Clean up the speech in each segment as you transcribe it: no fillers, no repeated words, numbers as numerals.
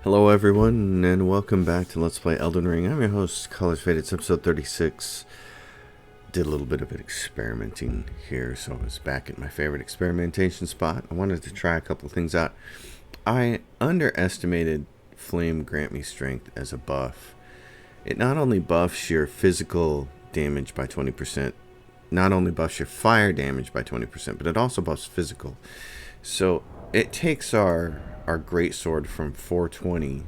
Hello everyone, and welcome back to Let's Play Elden Ring. I'm your host, ColorsFade. It's episode 36. Did a little bit of experimenting here, so I was back at my favorite experimentation spot. I wanted to try a couple things out. I underestimated Flame Grant Me Strength as a buff. It not only buffs your physical damage by 20%, not only buffs your fire damage by 20%, but it also buffs physical. So it takes our greatsword from 420.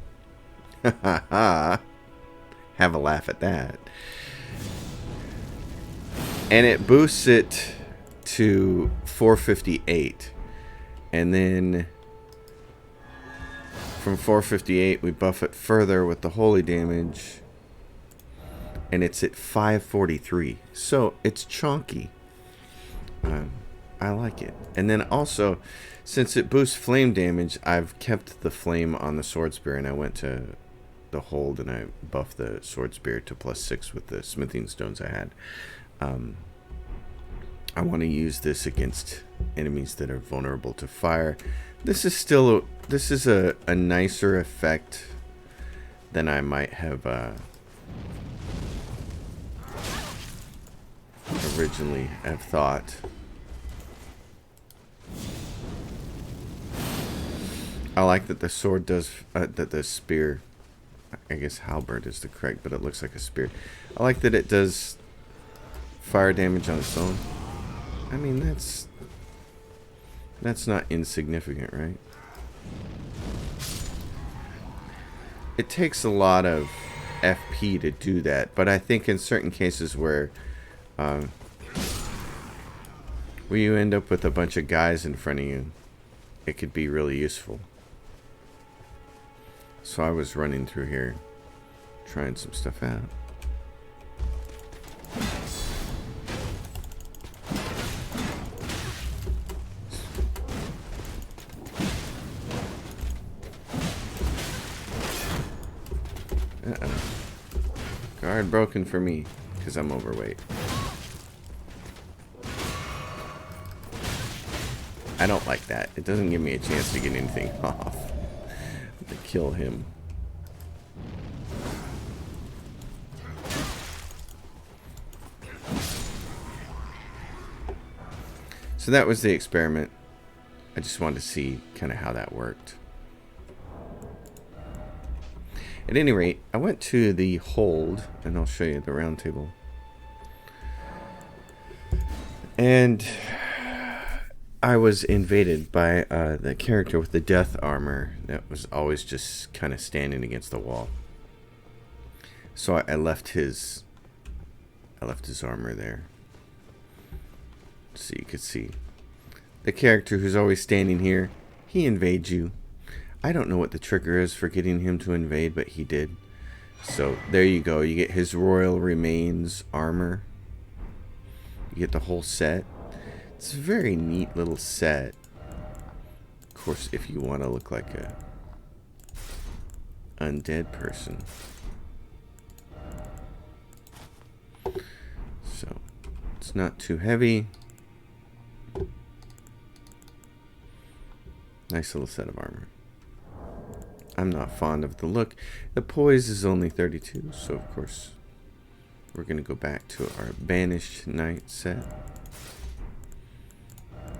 Have a laugh at that. And it boosts it to 458. And then from 458 we buff it further with the holy damage. And it's at 543. So it's chunky. I like it. And then also, since it boosts flame damage, I've kept the flame on the sword spear, and I went to the hold and I buffed the sword spear to +6 with the smithing stones I had. I want to use this against enemies that are vulnerable to fire. This is a nicer effect than I might have originally have thought. I like that the sword does, that the spear, I guess halberd is the correct, but it looks like a spear. I like that it does fire damage on its own. I mean, that's not insignificant, right? It takes a lot of FP to do that, but I think in certain cases where you end up with a bunch of guys in front of you, it could be really useful. So I was running through here, trying some stuff out. Uh-oh. Guard broken for me, because I'm overweight. I don't like that. It doesn't give me a chance to get anything off. To kill him. So that was the experiment. I just wanted to see kind of how that worked. At any rate, I went to the hold, and I'll show you the round table. And I was invaded by the character with the death armor that was always just kind of standing against the wall. So I left his armor there, so you could see the character who's always standing here. He invades you. I don't know what the trigger is for getting him to invade, but he did. So there you go. You get his royal remains armor. You get the whole set. It's a very neat little set. Of course, if you want to look like a undead person. So, it's not too heavy. Nice little set of armor. I'm not fond of the look. The poise is only 32, so of course we're going to go back to our Banished Knight set.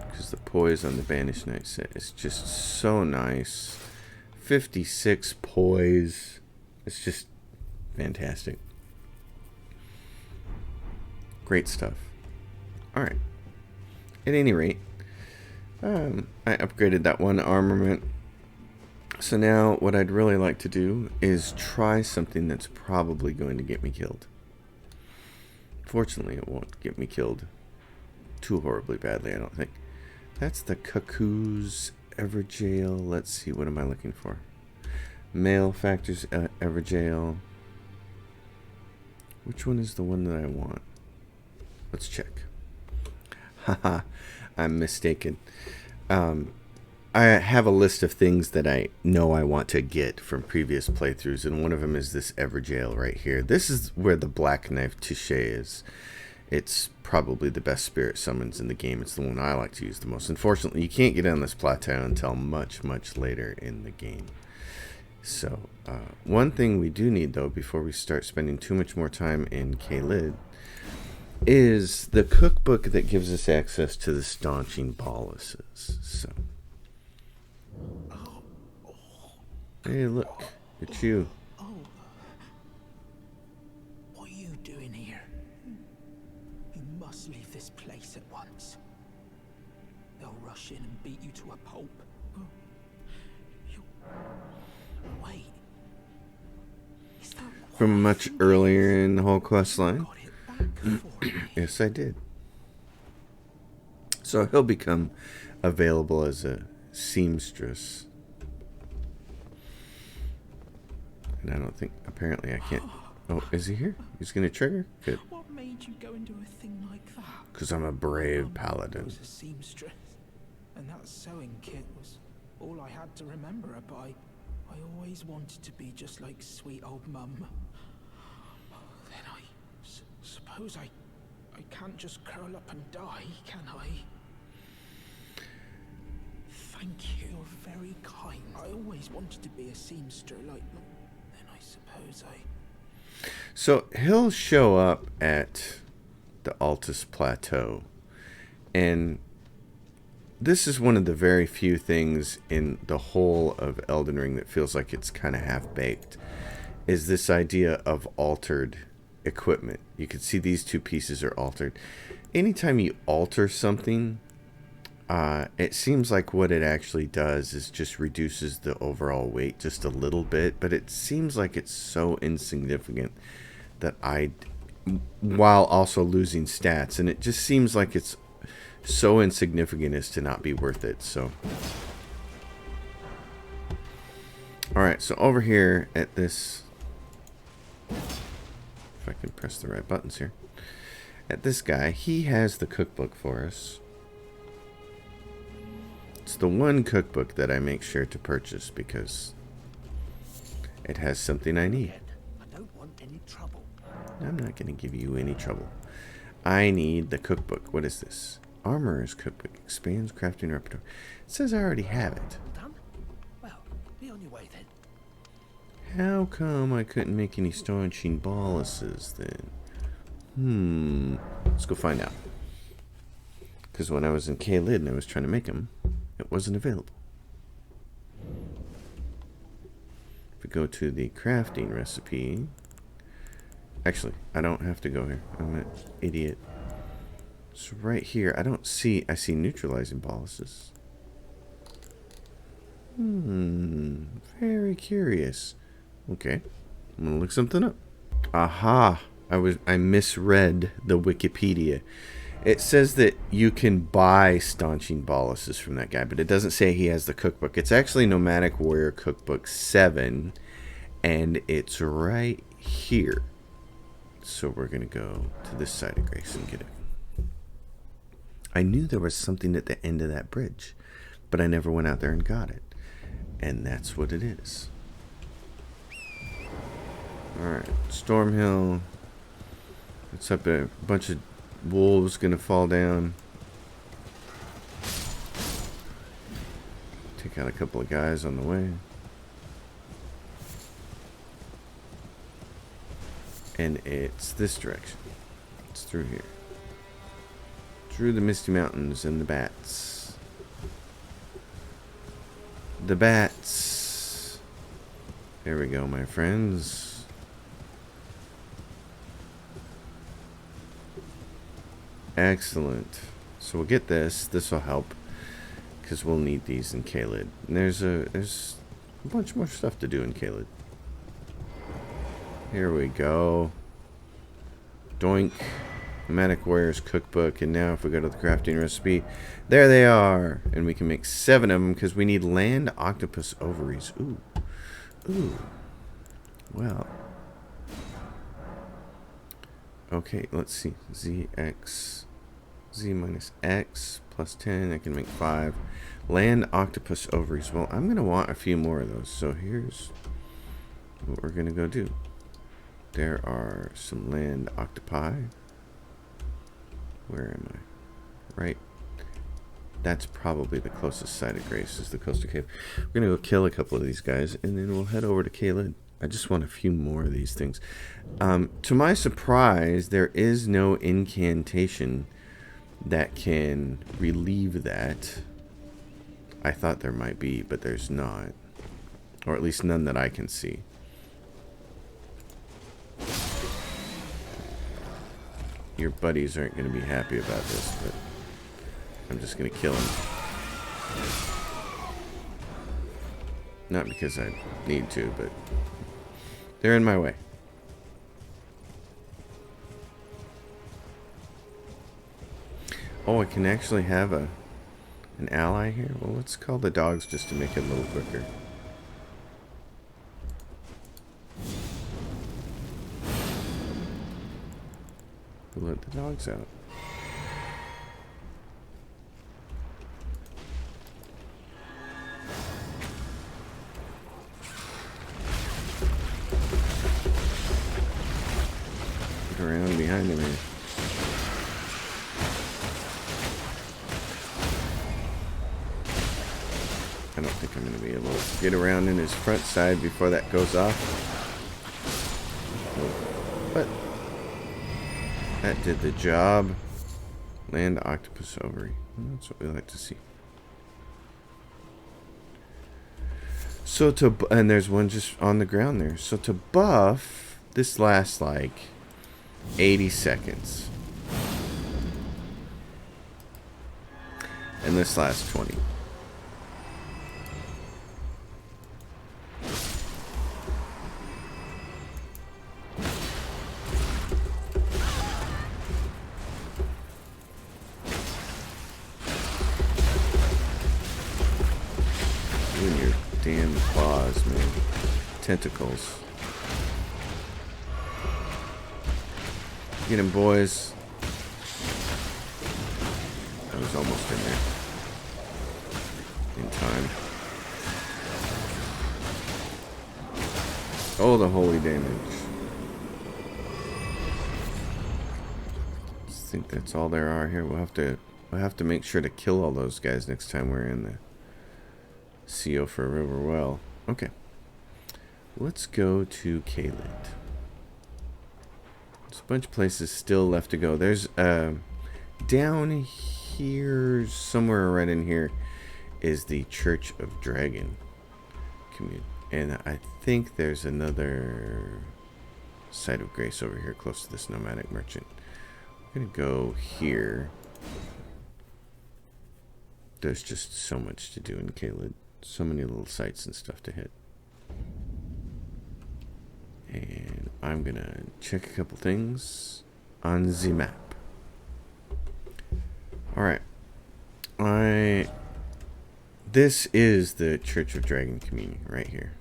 Because the poise on the Banished Knight set is just so nice. 56 poise. It's just fantastic. Great stuff. Alright. At any rate, I upgraded that one armament. So now what I'd really like to do is try something that's probably going to get me killed. Fortunately, it won't get me killed too horribly badly, I don't think. That's the Cuckoo's Everjail. Let's see, what am I looking for? Male Factors Everjail. Which one is the one that I want? Let's check. Haha, I'm mistaken. I have a list of things that I know I want to get from previous playthroughs, and one of them is this Everjail right here. This is where the Black Knife Touche is. It's probably the best spirit summons in the game. It's the one I like to use the most. Unfortunately, you can't get on this plateau until much, much later in the game. So, one thing we do need, though, before we start spending too much more time in Caelid, is the cookbook that gives us access to the staunching boluses. So, hey, look, it's you. What are you doing here? You must leave this place at once. They'll rush in and beat you to a pulp. Wait. Is that From much earlier in the whole quest line. got it back for me? Yes, I did. So he'll become available as a seamstress. And I don't think, apparently I can't. Oh, is he here? He's going to trigger? Good. What made you go and do a thing like that? Because I'm a brave paladin. Was a seamstress, and that sewing kit was all I had to remember her by. I always wanted to be just like sweet old mum. Then I suppose I can't just curl up and die, can I? Thank you, you're very kind. I always wanted to be a seamster, like. Then I suppose I. So he'll show up at the Altus Plateau, and this is one of the very few things in the whole of Elden Ring that feels like it's kind of half-baked, is this idea of altered equipment. You can see these two pieces are altered. Anytime you alter something, it seems like what it actually does is just reduces the overall weight just a little bit, but it seems like it's so insignificant that while also losing stats, and it just seems like it's so insignificant as to not be worth it. So, alright, so over here at this, if I can press the right buttons here, at this guy, he has the cookbook for us. It's the one cookbook that I make sure to purchase because it has something I need. I don't want any trouble. I'm not going to give you any trouble. I need the cookbook. What is this? Armorer's Cookbook. Expands crafting repertoire. It says I already have it. Done? Well, be on your way then. How come I couldn't make any staunching boluses then? Let's go find out. Because when I was in Caelid and I was trying to make them, it wasn't available. If we go to the crafting recipe... Actually, I don't have to go here. I'm an idiot. So right here, I see neutralizing boluses. Very curious. Okay, I'm gonna look something up. Aha! I misread the Wikipedia. It says that you can buy staunching boluses from that guy, but it doesn't say he has the cookbook. It's actually Nomadic Warrior Cookbook 7, and it's right here. So we're gonna go to this side of Grace and get it. I knew there was something at the end of that bridge, but I never went out there and got it. And that's what it is. Alright, Stormhill. It's up a bunch of wolves gonna fall down. Take out a couple of guys on the way. And it's this direction. It's through here. Through the Misty Mountains and the bats. The bats. There we go, my friends. Excellent. So we'll get this. This will help. Because we'll need these in Caelid. And there's a bunch more stuff to do in Caelid. Here we go. Doink. Nomadic Warrior's Cookbook. And now if we go to the crafting recipe, there they are. And we can make 7 of them because we need land octopus ovaries. Ooh. Ooh. Well. Okay, let's see. Z minus X plus 10. I can make 5. Land octopus ovaries. Well, I'm going to want a few more of those. So here's what we're going to go do. There are some land octopi. Where am I? Right That's probably the closest site of grace is the coastal cave. We're going to go kill a couple of these guys, and then we'll head over to Caelid. I just want a few more of these things. To my surprise, there is no incantation that can relieve that. I thought there might be, but there's not. Or at least none that I can see. Your buddies aren't going to be happy about this, but I'm just going to kill them. Not because I need to, but they're in my way. Oh, I can actually have an ally here? Well, let's call the dogs just to make it a little quicker. We'll let the dogs out. Get around behind him here. I don't think I'm going to be able to get around in his front side before that goes off. But that did the job. Land octopus ovary. That's what we like to see. So and there's one just on the ground there. So to buff, this lasts like 80 seconds. And this lasts 20. Damn claws, man. Tentacles. Get him, boys. I was almost in there. In time. Oh, the holy damage. I think that's all there are here. We'll have to make sure to kill all those guys next time we're in the Siofra River well. Okay. Let's go to Caelid. There's a bunch of places still left to go. There's down here, somewhere right in here, is the Church of Dragon Communal. And I think there's another site of grace over here close to this nomadic merchant. I'm going to go here. There's just so much to do in Caelid. So many little sites and stuff to hit. And I'm gonna check a couple things on the map. Alright. This is the Church of Dragon Communal right here.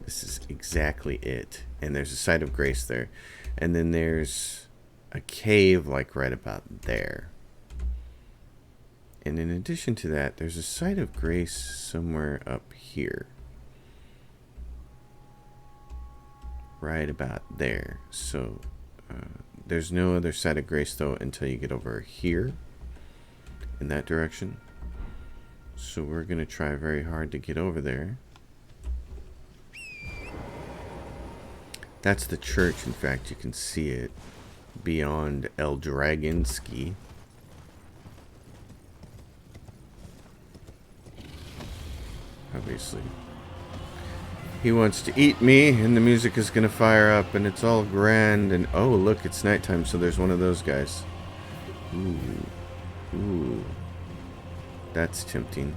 This is exactly it. And there's a site of grace there. And then there's a cave like right about there. And in addition to that, there's a site of grace somewhere up here. Right about there. So, there's no other site of grace, though, until you get over here. In that direction. So we're going to try very hard to get over there. That's the church, in fact. You can see it beyond El Dragonski. Obviously. He wants to eat me, and the music is going to fire up, and it's all grand, and oh, look, it's nighttime, so there's one of those guys. Ooh. Ooh. That's tempting.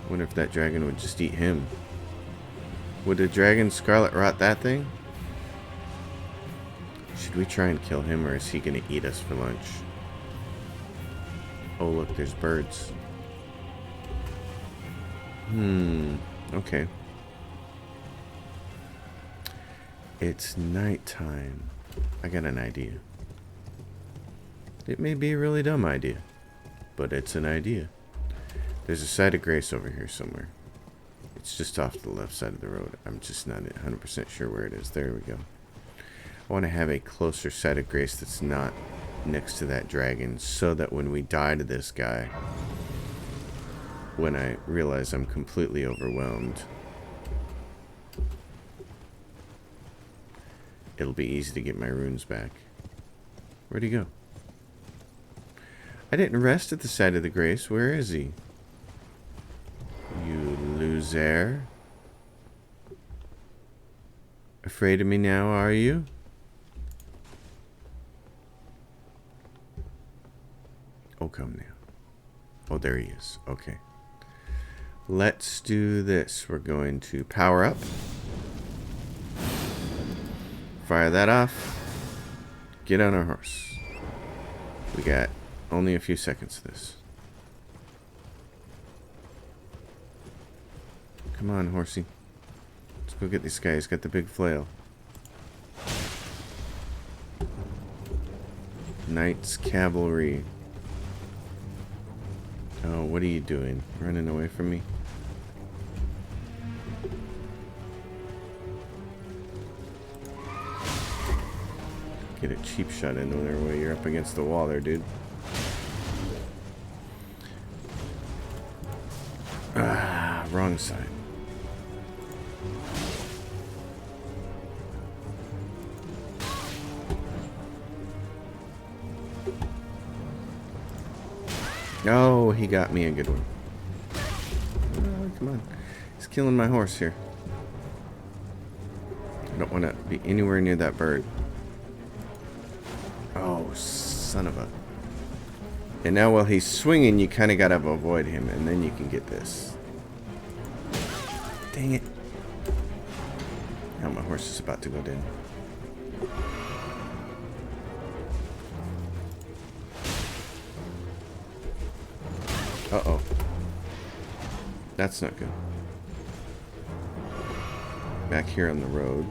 I wonder if that dragon would just eat him. Would a dragon scarlet rot that thing? Should we try and kill him, or is he going to eat us for lunch? Oh, look, there's birds. Okay. It's nighttime. I got an idea. It may be a really dumb idea, but it's an idea. There's a site of grace over here somewhere. It's just off to the left side of the road. I'm just not 100% sure where it is. There we go. I want to have a closer site of grace that's not next to that dragon, so that when we die to this guy, when I realize I'm completely overwhelmed. It'll be easy to get my runes back. Where'd he go? I didn't rest at the side of the grace. Where is he? You loser. Afraid of me now, are you? Oh, come now. Oh, there he is. Okay. Let's do this. We're going to power up. Fire that off. Get on our horse. We got only a few seconds of this. Come on, horsey. Let's go get this guy. He's got the big flail. Knights Cavalry. Oh, what are you doing? Running away from me? Get a cheap shot into their way. You're up against the wall there, dude. Ah, wrong side. Oh, he got me a good one. Oh, come on. He's killing my horse here. I don't want to be anywhere near that bird. Oh, son of a... And now while he's swinging, you kind of got to avoid him, and then you can get this. Dang it. Now my horse is about to go down. Uh-oh. That's not good. Back here on the road.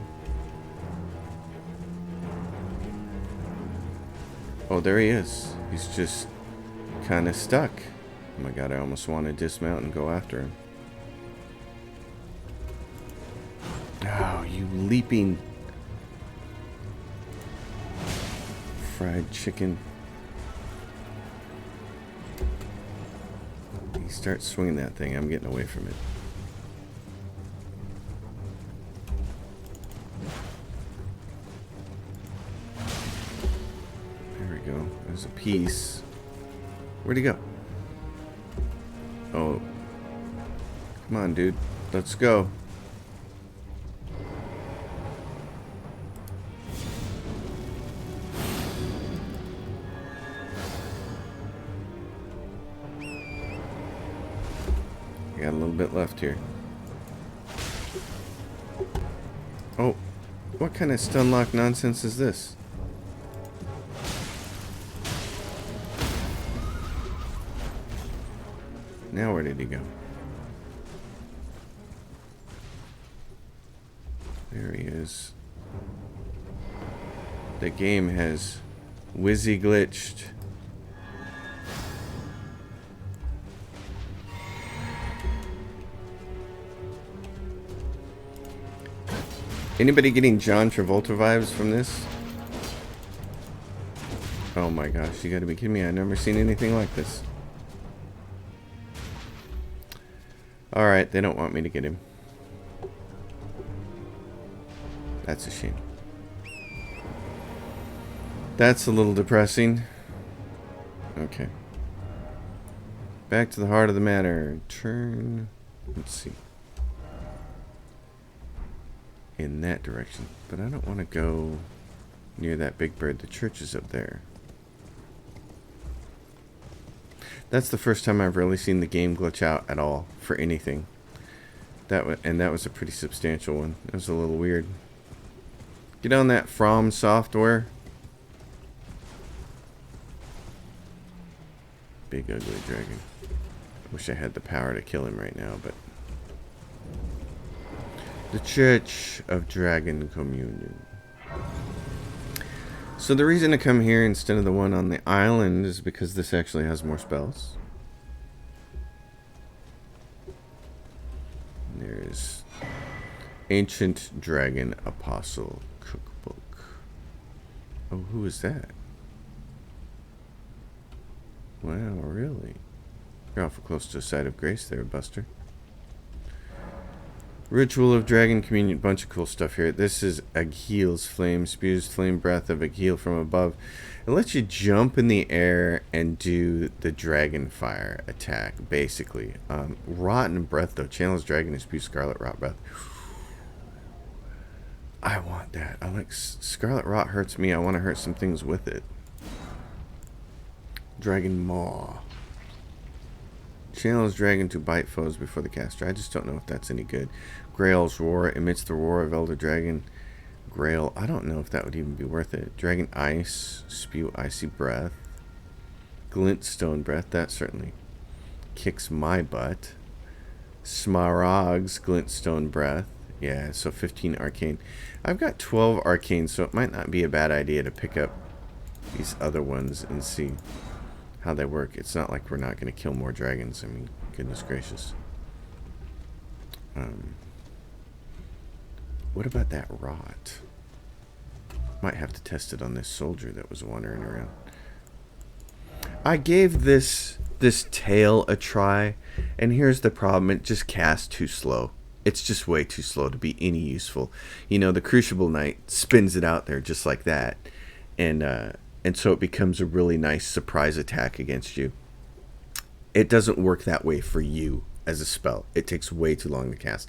Oh, there he is. He's just kind of stuck. Oh my god, I almost want to dismount and go after him. Oh, you leaping fried chicken. He starts swinging that thing. I'm getting away from it. There we go. There's a piece. Where'd he go? Oh. Come on, dude. Let's go. Got a little bit left here. Oh, what kind of stun lock nonsense is this? Now where did he go? There he is. The game has whizzy glitched. Anybody getting John Travolta vibes from this? Oh my gosh, you gotta be kidding me. I've never seen anything like this. Alright, they don't want me to get him. That's a shame. That's a little depressing. Okay. Back to the heart of the matter. Turn. Let's see. In that direction. But I don't want to go near that big bird. The church is up there. That's the first time I've really seen the game glitch out at all for anything. That was a pretty substantial one. It was a little weird. Get on that From Software. Big ugly dragon. I wish I had the power to kill him right now, but... The Church of Dragon Communion. So the reason to come here instead of the one on the island is because this actually has more spells. There's Ancient Dragon Apostle Cookbook. Oh, who is that? Wow, really? You're awful close to a site of grace there, Buster. Ritual of Dragon Communion. Bunch of cool stuff here. This is Agil's Flame. Spews flame breath of Agil from above. It lets you jump in the air and do the dragon fire attack, basically. Rotten breath, though. Channels dragon and spews scarlet rot breath. I want that. I like scarlet rot hurts me. I want to hurt some things with it. Dragon Maw. Channels dragon to bite foes before the caster. I just don't know if that's any good. Grail's roar emits the roar of Elder Dragon. Grail, I don't know if that would even be worth it. Dragon Ice, spew icy breath. Glintstone breath, that certainly kicks my butt. Smaragd's glintstone breath. Yeah, so 15 arcane. I've got 12 arcane, so it might not be a bad idea to pick up these other ones and see how they work. It's not like we're not going to kill more dragons. I mean, goodness gracious. What about that rot? Might have to test it on this soldier that was wandering around. I gave this tail a try, and here's the problem. It just casts too slow. It's just way too slow to be any useful. You know, the Crucible Knight spins it out there just like that, and so it becomes a really nice surprise attack against you. It doesn't work that way for you as a spell. It takes way too long to cast.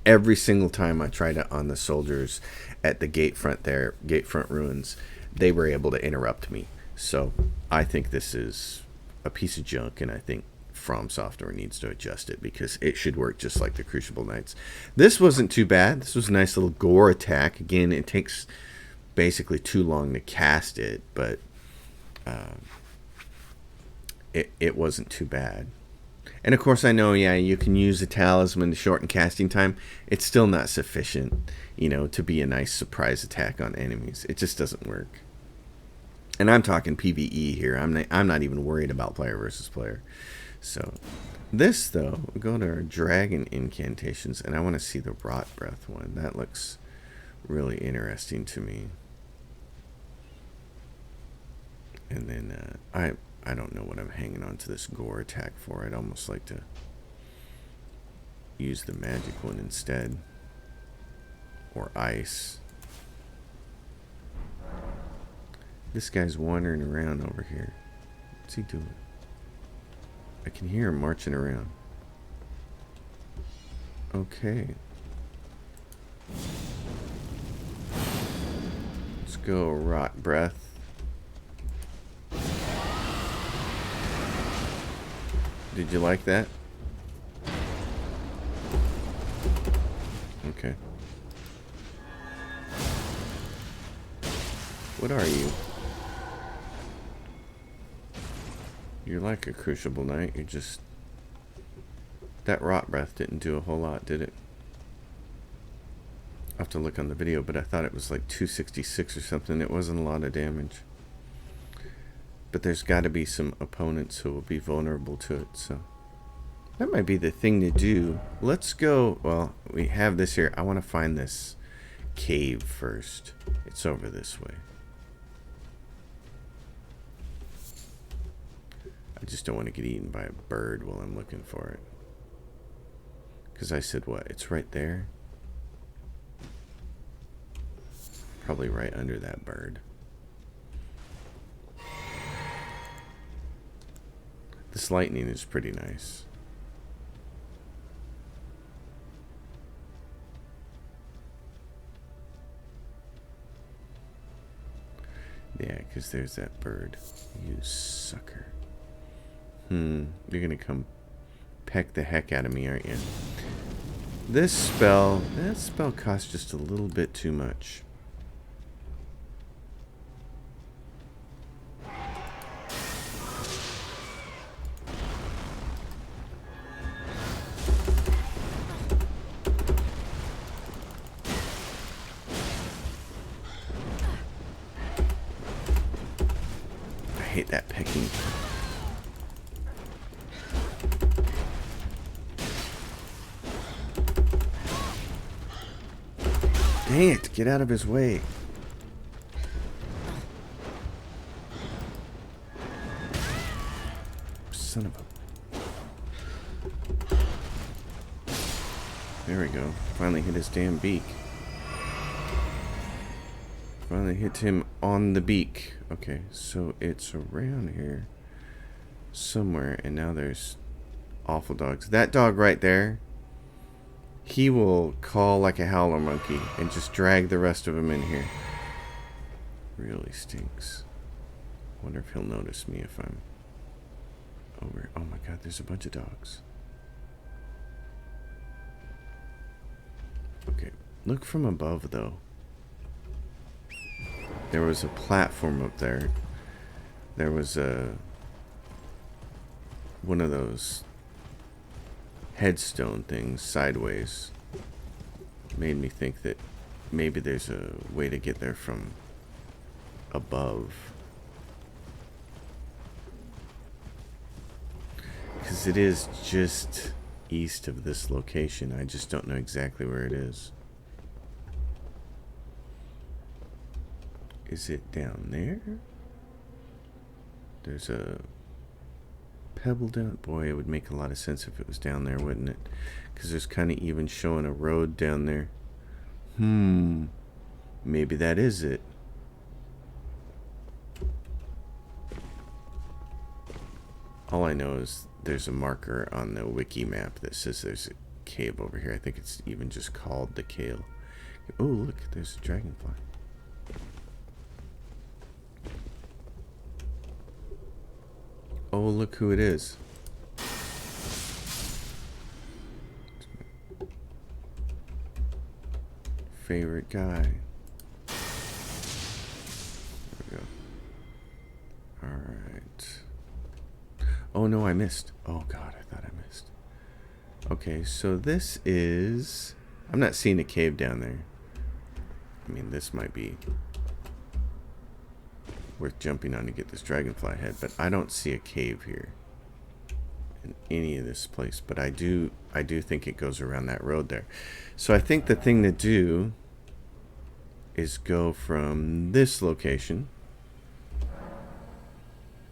Every single time I tried it on the soldiers at the gatefront ruins, they were able to interrupt me. So I think this is a piece of junk, and I think From Software needs to adjust it because it should work just like the Crucible Knights. This wasn't too bad. This was a nice little gore attack. Again, it takes basically too long to cast it, but it wasn't too bad. And of course I know, yeah, you can use a talisman to shorten casting time. It's still not sufficient, you know, to be a nice surprise attack on enemies. It just doesn't work. And I'm talking PvE here. I'm not even worried about player versus player. So this, though, we'll go to our dragon incantations, and I want to see the rot breath one. That looks really interesting to me. And then I don't know what I'm hanging on to this gore attack for. I'd almost like to use the magic one instead. Or ice. This guy's wandering around over here. What's he doing? I can hear him marching around. Okay. Let's go rot breath. Did you like that? Okay. What are you? You're like a Crucible Knight. You're just... That rot breath didn't do a whole lot, did it? I'll have to look on the video, but I thought it was like 266 or something. It wasn't a lot of damage. But there's got to be some opponents who will be vulnerable to it, so that might be the thing to do. Let's go. Well, we have this here. I want to find this cave first. It's over this way. I just don't want to get eaten by a bird while I'm looking for it. Because I said what? It's right there? Probably right under that bird. This lightning is pretty nice. Yeah, because there's that bird. You sucker. You're gonna come peck the heck out of me, aren't you? That spell costs just a little bit too much. I hate that pecking. Dang it, get out of his way. Son of a... There we go. Finally hit his damn beak. Finally hit him on the beak. Okay, so it's around here somewhere, and now there's awful dogs. That dog right there, he will call like a howler monkey and just drag the rest of them in here. Really stinks. Wonder if he'll notice me if I'm over. Oh my god, there's a bunch of dogs. Okay, look from above though. There was a platform up there. There was one of those headstone things sideways. Made me think that maybe there's a way to get there from above. Because it is just east of this location. I just don't know exactly where it is. Is it down there? There's a pebble down. Boy, it would make a lot of sense if it was down there, wouldn't it? Because there's kind of even showing a road down there. Maybe that is it. All I know is there's a marker on the wiki map that says there's a cave over here. I think it's even just called the Caelid. Oh, look, there's a dragonfly. Oh, look who it is. Favorite guy. There we go. Alright. Oh no, I missed. Oh god, I thought I missed. Okay, so this is... I'm not seeing a cave down there. I mean, this might be worth jumping on to get this dragonfly head, but I don't see a cave here in any of this place. But I do think it goes around that road there. So I think the thing to do is go from this location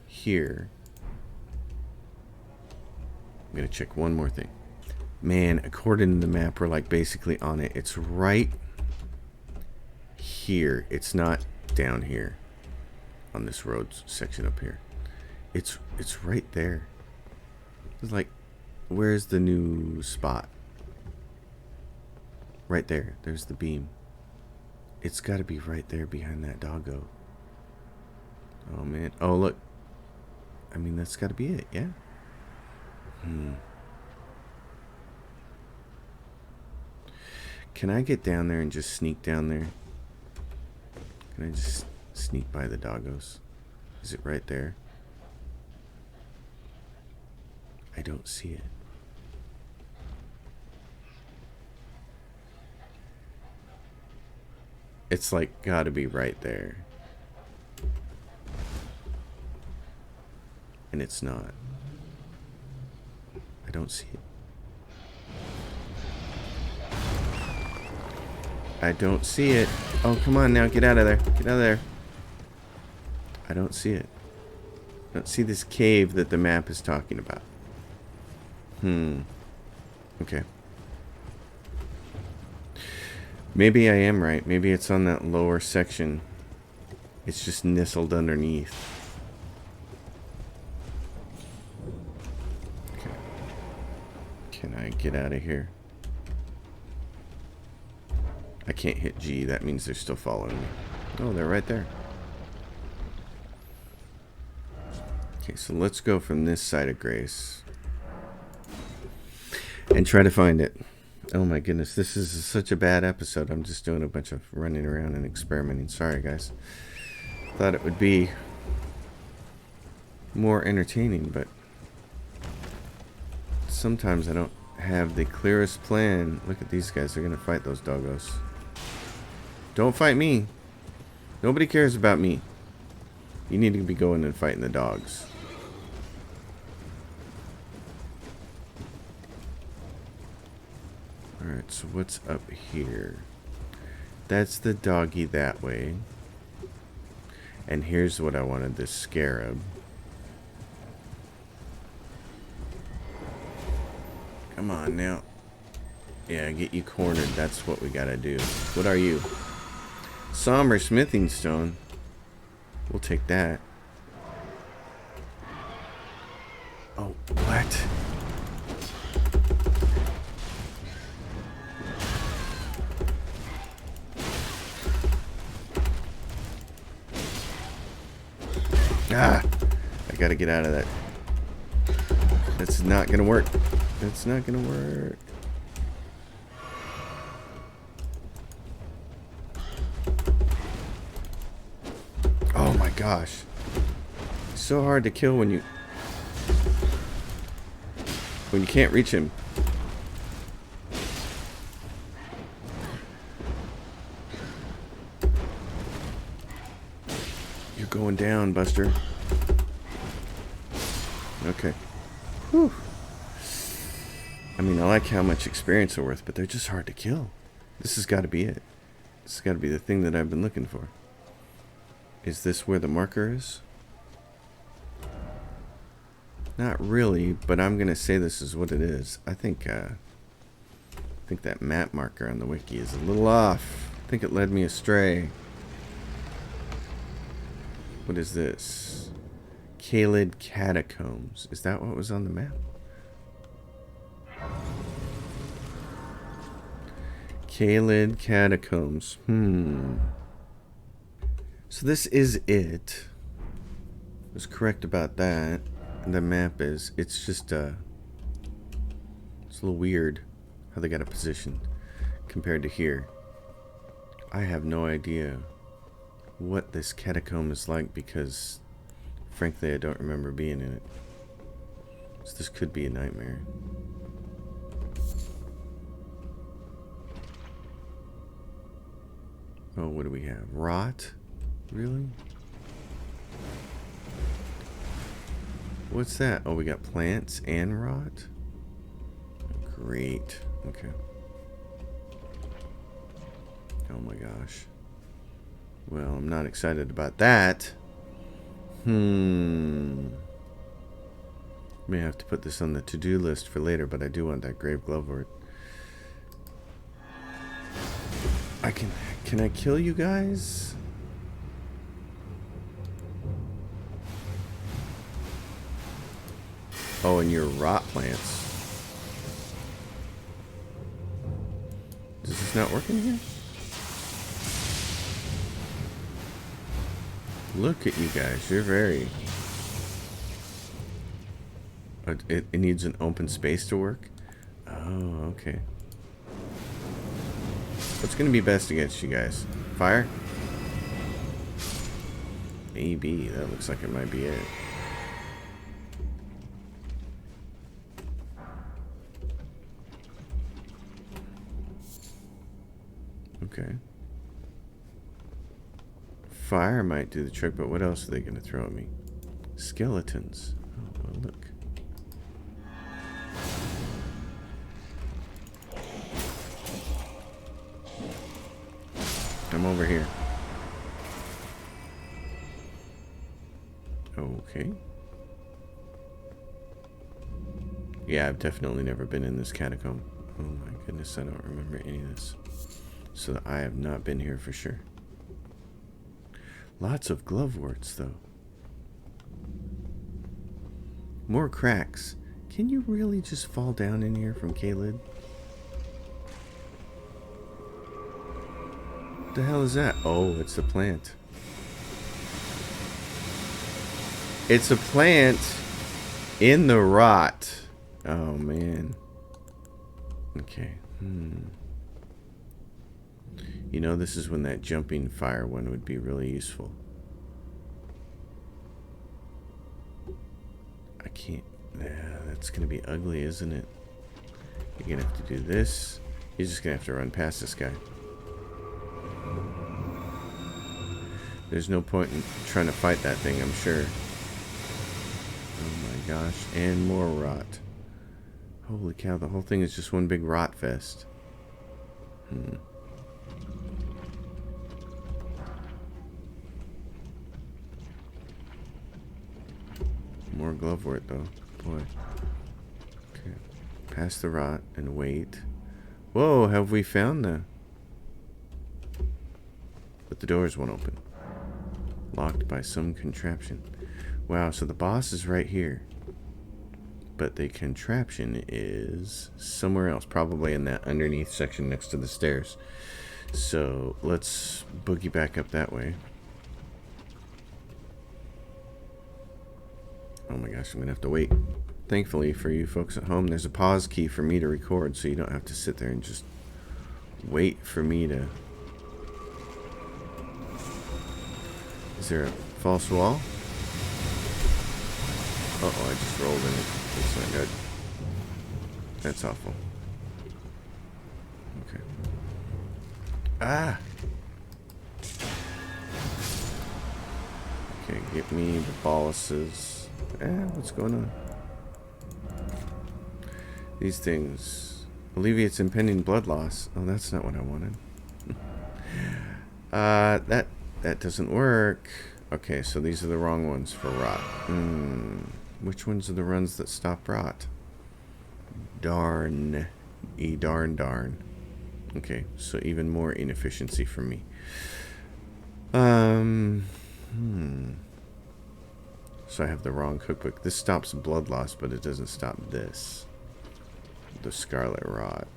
here. I'm gonna check one more thing. Man, according to the map, we're like basically on it. It's right here. It's not down here on this road section up here. It's right there. It's like, where's the new spot? Right there. There's the beam. It's got to be right there behind that doggo. Oh man. Oh look. I mean, that's got to be it. Yeah. Can I get down there and just sneak down there? Can I just sneak by the doggos? Is it right there? I don't see it. It's like gotta be right there. And it's not. I don't see it. I don't see it. Oh, come on now. Get out of there. Get out of there. I don't see it. I don't see this cave that the map is talking about. Okay. Maybe I am right. Maybe it's on that lower section. It's just nestled underneath. Okay. Can I get out of here? I can't hit G. That means they're still following me. Oh, they're right there. Okay, so let's go from this side of Grace and try to find it. Oh my goodness, this is such a bad episode. I'm just doing a bunch of running around and experimenting. Sorry, guys. Thought it would be more entertaining, but sometimes I don't have the clearest plan. Look at these guys. They're going to fight those doggos. Don't fight me. Nobody cares about me. You need to be going and fighting the dogs. Alright, so what's up here? That's the doggy that way. And here's what I wanted, this scarab. Come on now. Yeah, get you cornered. That's what we gotta do. What are you? Somber smithing stone. We'll take that. Oh, what? Ah! I gotta get out of that. That's not gonna work. That's not gonna work. Oh my gosh. It's so hard to kill when you can't reach him. You're going down, Buster. Okay. Whew. I mean, I like how much experience they're worth, but they're just hard to kill. This has got to be it. This has got to be the thing that I've been looking for. Is this where the marker is? Not really, but I'm going to say this is what it is. I think that map marker on the wiki is a little off. I think it led me astray. What is this? Caelid Catacombs. Is that what was on the map? Caelid Catacombs. So this is it. I was correct about that. The map is. It's just it's a little weird how they got it positioned compared to here. I have no idea what this catacomb is like because frankly I don't remember being in it. So this could be a nightmare. Oh, what do we have? Rot? Really? What's that? Oh, we got plants and rot? Great. Okay. Oh my gosh. Well, I'm not excited about that. May have to put this on the to-do list for later, but I do want that grave glovewort. Can I kill you guys? Oh, and your rot plants. Is this not working here? Look at you guys. You're very... It needs an open space to work? Oh, okay. What's going to be best against you guys? Fire? Maybe. That looks like it might be it. Okay. Fire might do the trick, but what else are they going to throw at me? Skeletons. Oh, well, look. I'm over here. Okay. Yeah, I've definitely never been in this catacomb. Oh my goodness, I don't remember any of this. So I have not been here for sure. Lots of gloveworts, though. More cracks. Can you really just fall down in here from Caelid? What the hell is that? Oh, it's a plant. It's a plant in the rot. Oh, man. Okay. You know, this is when that jumping fire one would be really useful. I can't... Yeah, that's going to be ugly, isn't it? You're going to have to do this. You're just going to have to run past this guy. There's no point in trying to fight that thing, I'm sure. Oh my gosh. And more rot. Holy cow, the whole thing is just one big rot fest. More glovewort, though. Boy. Okay. Past the rot and wait. Whoa, have we found the... But the doors won't open. Locked by some contraption. Wow, so the boss is right here. But the contraption is somewhere else. Probably in that underneath section next to the stairs. So let's boogie back up that way. Oh my gosh, I'm going to have to wait. Thankfully for you folks at home, there's a pause key for me to record, so you don't have to sit there and just wait for me to... Is there a false wall? Uh-oh, I just rolled in it. That's not good. That's awful. Okay. Ah! Okay, get me the boluses. What's going on? These things alleviates impending blood loss. Oh, that's not what I wanted. That doesn't work. Okay, so these are the wrong ones for rot. Which ones are the runs that stop rot? Darn. Darn. Okay, so even more inefficiency for me. So I have the wrong cookbook. This stops blood loss, but it doesn't stop this. The scarlet rot.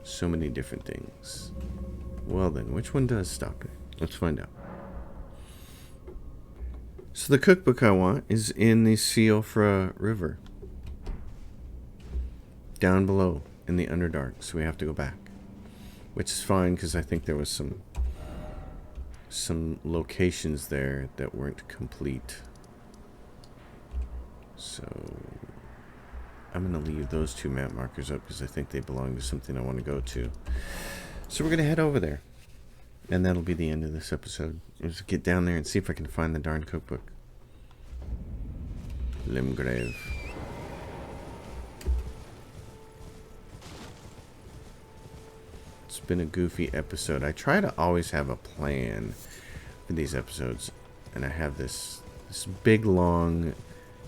So many different things. Well then, which one does stop it? Let's find out. So the cookbook I want is in the Siofra River. Down below in the Underdark, so we have to go back. Which is fine, because I think there was some locations there that weren't complete. So I'm going to leave those two map markers up because I think they belong to something I want to go to. So we're going to head over there. And that'll be the end of this episode. Just get down there and see if I can find the darn cookbook. Limgrave. It's been a goofy episode. I try to always have a plan for these episodes. And I have this big long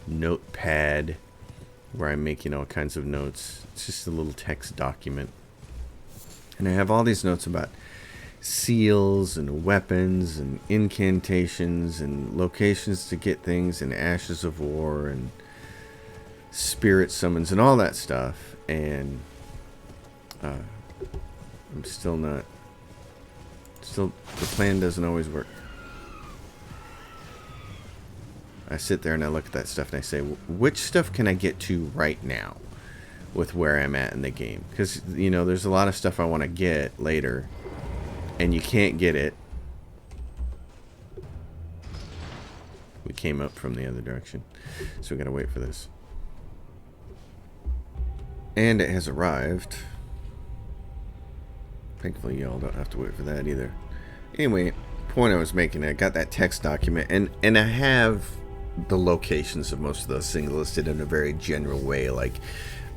notepad where I'm making all kinds of notes. It's just a little text document. And I have all these notes about seals and weapons and incantations and locations to get things and ashes of war and spirit summons and all that stuff. And I'm still the plan doesn't always work. I sit there and I look at that stuff and I say, which stuff can I get to right now with where I'm at in the game? Because, you know, there's a lot of stuff I want to get later and you can't get it. We came up from the other direction, so we gotta wait for this. And it has arrived. Thankfully y'all don't have to wait for that either. Anyway, point I was making, I got that text document and I have the locations of most of those things listed in a very general way, like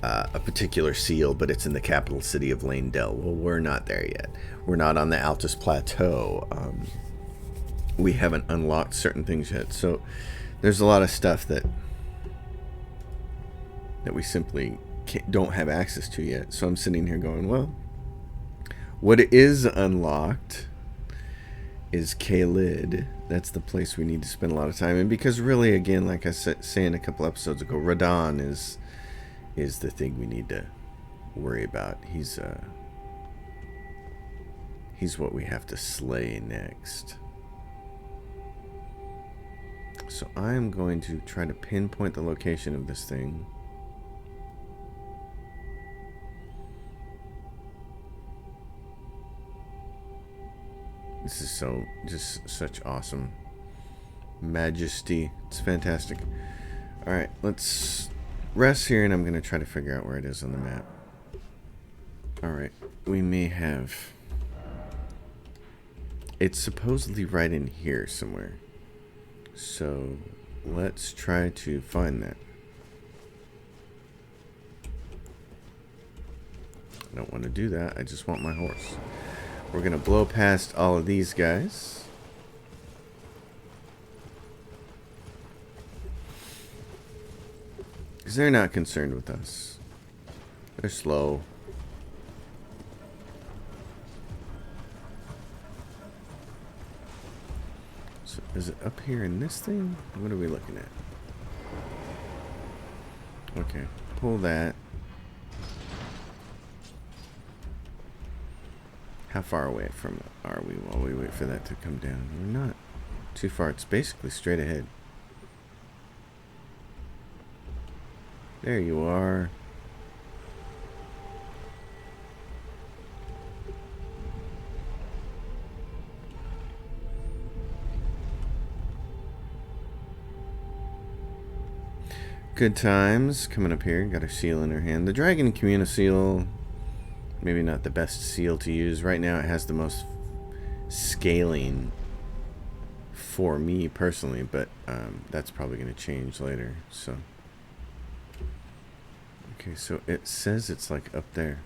a particular seal, but it's in the capital city of Lanedell. Well, we're not there yet. We're not on the Altus Plateau. We haven't unlocked certain things yet. So there's a lot of stuff that we simply don't have access to yet. So I'm sitting here going, well, what is unlocked is Caelid. That's the place we need to spend a lot of time in, because really, again, like I said, saying a couple episodes ago, Radon is the thing we need to worry about. He's what we have to slay next. So I'm going to try to pinpoint the location of this thing. This is just such awesome majesty. It's fantastic. Alright, let's rest here and I'm going to try to figure out where it is on the map. Alright, we may have... It's supposedly right in here somewhere. So let's try to find that. I don't want to do that. I just want my horse. We're going to blow past all of these guys. Because they're not concerned with us. They're slow. So is it up here in this thing? What are we looking at? Okay, pull that. How far away from it are we while we wait for that to come down? We're not too far. It's basically straight ahead. There you are. Good times coming up here. Got a seal in her hand. The dragon Communal seal, maybe not the best seal to use. Right now it has the most scaling for me personally, but that's probably going to change later. So, okay, so it says it's like up there.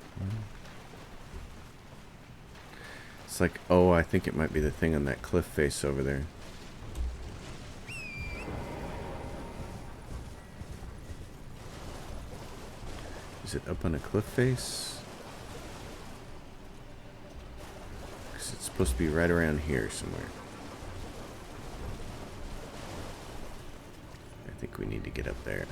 It's like, oh, I think it might be the thing on that cliff face over there. Is it up on a cliff face? Because it's supposed to be right around here somewhere. I think we need to get up there.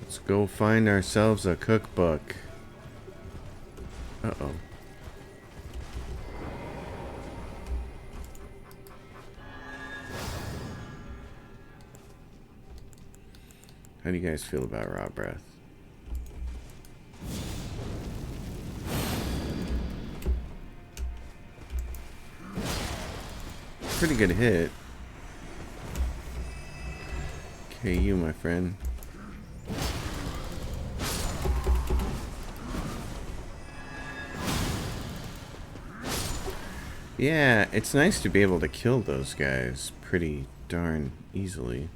Let's go find ourselves a cookbook. Uh-oh. How do you guys feel about raw breath? Pretty good hit. Okay, you, my friend. Yeah, it's nice to be able to kill those guys pretty darn easily.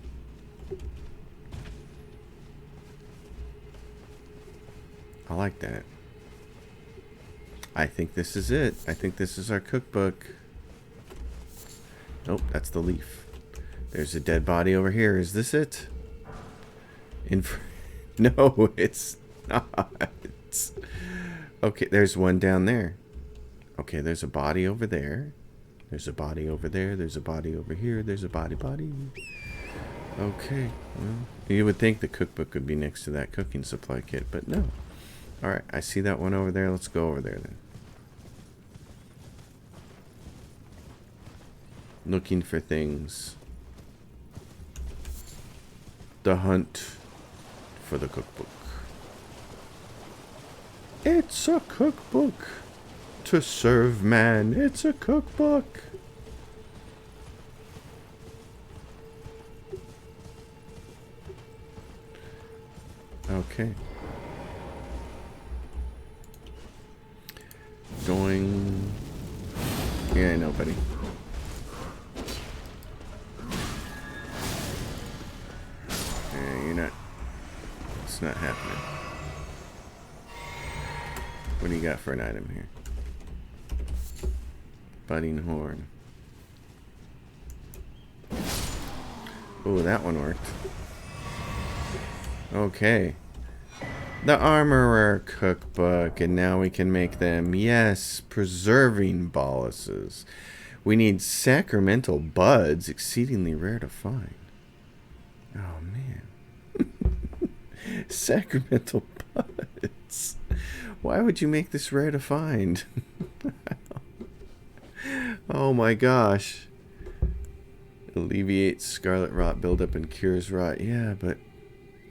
I like that. I think this is it. I think this is our cookbook. Nope, that's the leaf. There's a dead body over here. Is this it? No, it's not. Okay, there's one down there. Okay, there's a body over there. There's a body over there. There's a body over here. There's a body. Okay, well, you would think the cookbook would be next to that cooking supply kit, but no. Alright, I see that one over there. Let's go over there then. Looking for things. The hunt for the cookbook. It's a cookbook to serve man. It's a cookbook. Okay. Going. Yeah, I know, buddy. Yeah, you're not. It's not happening. What do you got for an item here? Budding horn. Oh, that one worked. Okay. The Armorer cookbook, and now we can make them. Yes, preserving boluses. We need sacramental buds, exceedingly rare to find. Oh, man. Sacramental buds. Why would you make this rare to find? Oh my gosh. Alleviates scarlet rot buildup and cures rot. Yeah, but...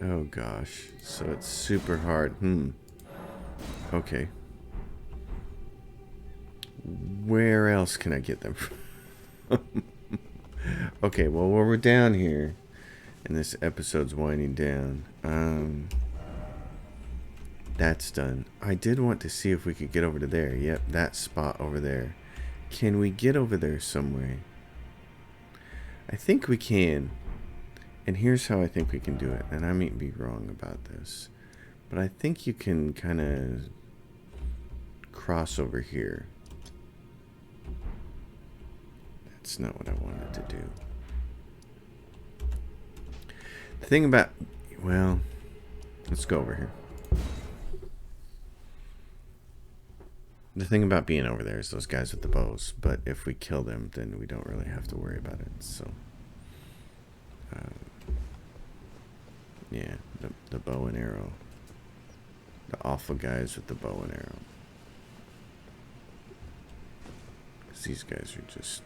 oh gosh. So it's super hard. Okay. Where else can I get them from? Okay, well, while we're down here, and this episode's winding down, that's done. I did want to see if we could get over to there. Yep, that spot over there. Can we get over there some way? I think we can. And here's how I think we can do it. And I may be wrong about this. But I think you can kind of cross over here. That's not what I wanted to do. The thing about... Well, let's go over here. The thing about being over there is those guys with the bows. But if we kill them, then we don't really have to worry about it. So, yeah, the bow and arrow. The awful guys with the bow and arrow. Because these guys are just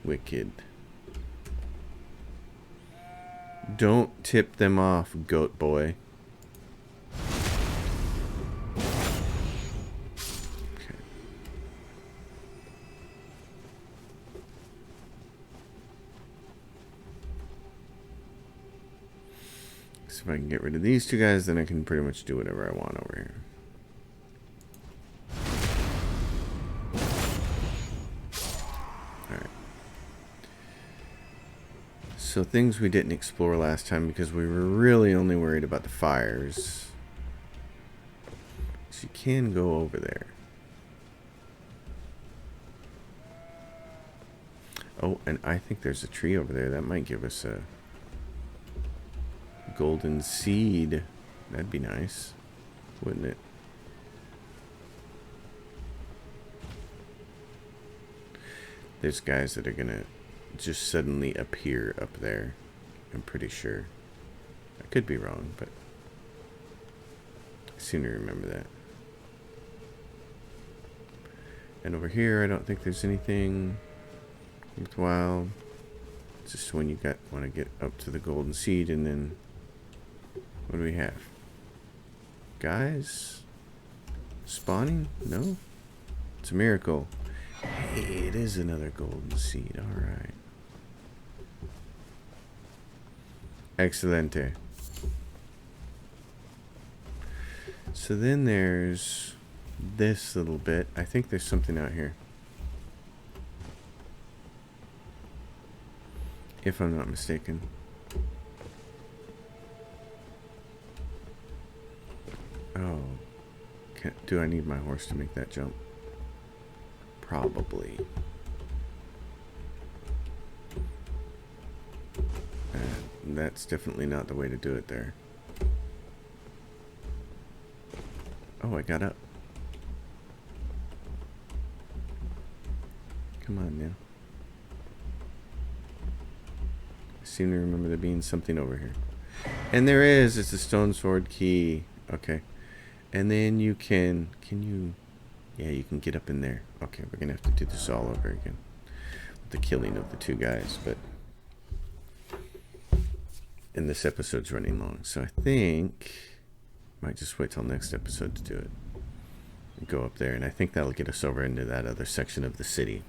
wicked. Don't tip them off, goat boy. Okay. So if I can get rid of these two guys, then I can pretty much do whatever I want over here. So things we didn't explore last time because we were really only worried about the fires. So you can go over there. Oh, and I think there's a tree over there. That might give us a golden seed. That'd be nice, wouldn't it? There's guys that are gonna just suddenly appear up there. I'm pretty sure. I could be wrong, but I seem to remember that. And over here, I don't think there's anything worthwhile. It's just when you want to get up to the golden seed, and then what do we have? Guys spawning? No, it's a miracle. Hey, it is another golden seed. All right. Excelente. So then there's this little bit. I think there's something out here. If I'm not mistaken. Oh. Do I need my horse to make that jump? Probably. That's definitely not the way to do it there. Oh, I got up. Come on now. I seem to remember there being something over here. And there is. It's a stone sword key. Okay. And then you can you... Yeah, you can get up in there. Okay, we're going to have to do this all over again. With the killing of the two guys, but... And this episode's running long, so I think... Might just wait till next episode to do it. And go up there, and I think that'll get us over into that other section of the city.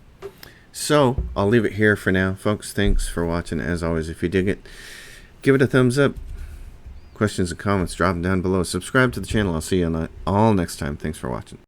So, I'll leave it here for now, folks. Thanks for watching. As always, if you dig it, give it a thumbs up. Questions and comments, drop them down below. Subscribe to the channel. I'll see you on all next time. Thanks for watching.